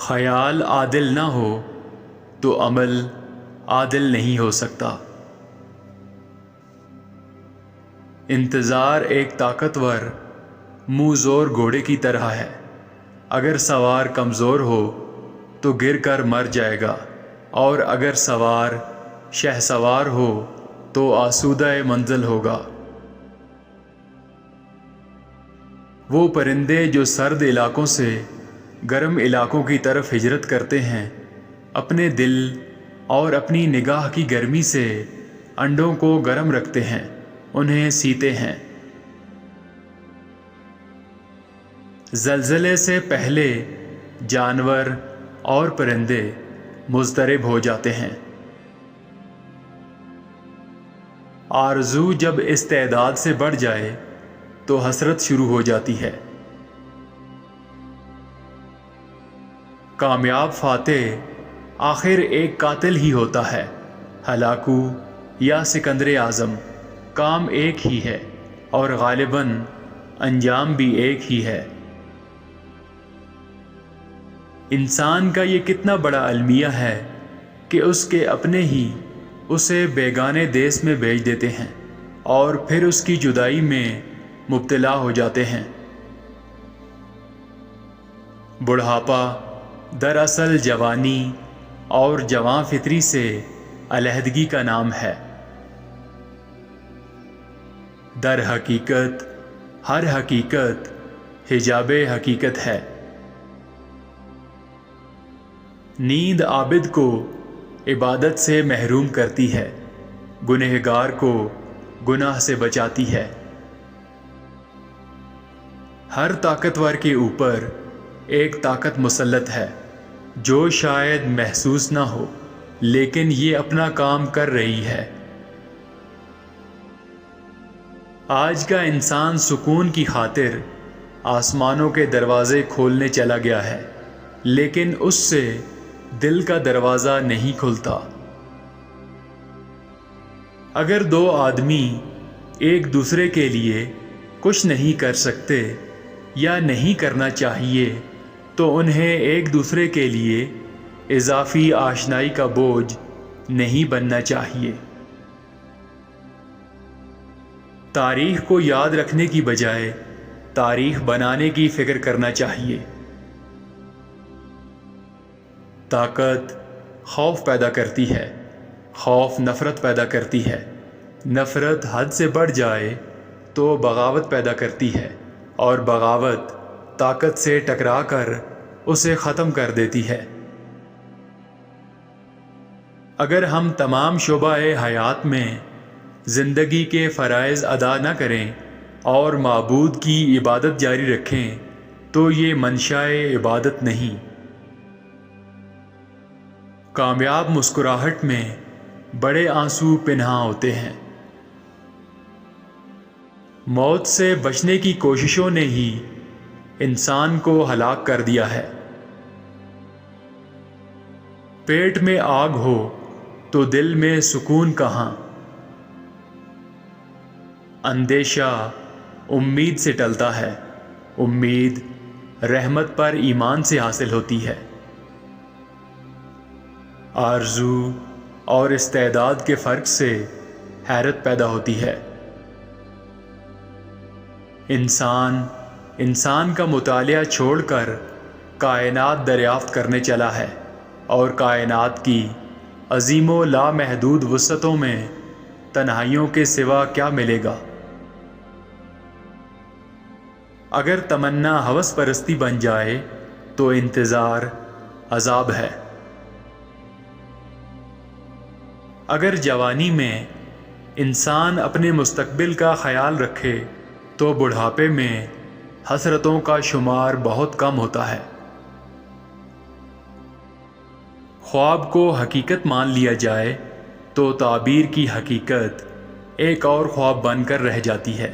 خیال عادل نہ ہو تو عمل عادل نہیں ہو سکتا۔ انتظار ایک طاقتور منہ زور گھوڑے کی طرح ہے، اگر سوار کمزور ہو تو گر کر مر جائے گا، اور اگر سوار شہسوار ہو تو آسودہ منزل ہوگا۔ وہ پرندے جو سرد علاقوں سے گرم علاقوں کی طرف ہجرت کرتے ہیں، اپنے دل اور اپنی نگاہ کی گرمی سے انڈوں کو گرم رکھتے ہیں، انہیں سیتے ہیں۔ زلزلے سے پہلے جانور اور پرندے مضطرب ہو جاتے ہیں۔ آرزو جب استعداد سے بڑھ جائے تو حسرت شروع ہو جاتی ہے۔ کامیاب فاتح آخر ایک قاتل ہی ہوتا ہے، ہلاکو یا سکندر اعظم، کام ایک ہی ہے اور غالباً انجام بھی ایک ہی ہے۔ انسان کا یہ کتنا بڑا المیہ ہے کہ اس کے اپنے ہی اسے بیگانے دیس میں بھیج دیتے ہیں اور پھر اس کی جدائی میں مبتلا ہو جاتے ہیں۔ بڑھاپا دراصل جوانی اور جواں فطری سے علیحدگی کا نام ہے۔ در حقیقت ہر حقیقت حجاب حقیقت ہے۔ نیند عابد کو عبادت سے محروم کرتی ہے، گنہگار کو گناہ سے بچاتی ہے۔ ہر طاقتور کے اوپر ایک طاقت مسلط ہے جو شاید محسوس نہ ہو، لیکن یہ اپنا کام کر رہی ہے۔ آج کا انسان سکون کی خاطر آسمانوں کے دروازے کھولنے چلا گیا ہے، لیکن اس سے دل کا دروازہ نہیں کھلتا۔ اگر دو آدمی ایک دوسرے کے لیے کچھ نہیں کر سکتے یا نہیں کرنا چاہیے تو انہیں ایک دوسرے کے لیے اضافی آشنائی کا بوجھ نہیں بننا چاہیے۔ تاریخ کو یاد رکھنے کی بجائے تاریخ بنانے کی فکر کرنا چاہیے۔ طاقت خوف پیدا کرتی ہے، خوف نفرت پیدا کرتی ہے، نفرت حد سے بڑھ جائے تو بغاوت پیدا کرتی ہے، اور بغاوت طاقت سے ٹکرا کر اسے ختم کر دیتی ہے۔ اگر ہم تمام شعبہ حیات میں زندگی کے فرائض ادا نہ کریں اور معبود کی عبادت جاری رکھیں تو یہ منشاء عبادت نہیں۔ کامیاب مسکراہٹ میں بڑے آنسو پنہاں ہوتے ہیں۔ موت سے بچنے کی کوششوں نے ہی انسان کو ہلاک کر دیا ہے۔ پیٹ میں آگ ہو تو دل میں سکون کہاں؟ اندیشہ امید سے ٹلتا ہے، امید رحمت پر ایمان سے حاصل ہوتی ہے۔ آرزو اور استعداد کے فرق سے حیرت پیدا ہوتی ہے۔ انسان کا مطالعہ چھوڑ کر کائنات دریافت کرنے چلا ہے، اور کائنات کی عظیم و لامحدود وسعتوں میں تنہائیوں کے سوا کیا ملے گا؟ اگر تمنا ہوس پرستی بن جائے تو انتظار عذاب ہے۔ اگر جوانی میں انسان اپنے مستقبل کا خیال رکھے تو بڑھاپے میں حسرتوں کا شمار بہت کم ہوتا ہے۔ خواب کو حقیقت مان لیا جائے تو تعبیر کی حقیقت ایک اور خواب بن کر رہ جاتی ہے۔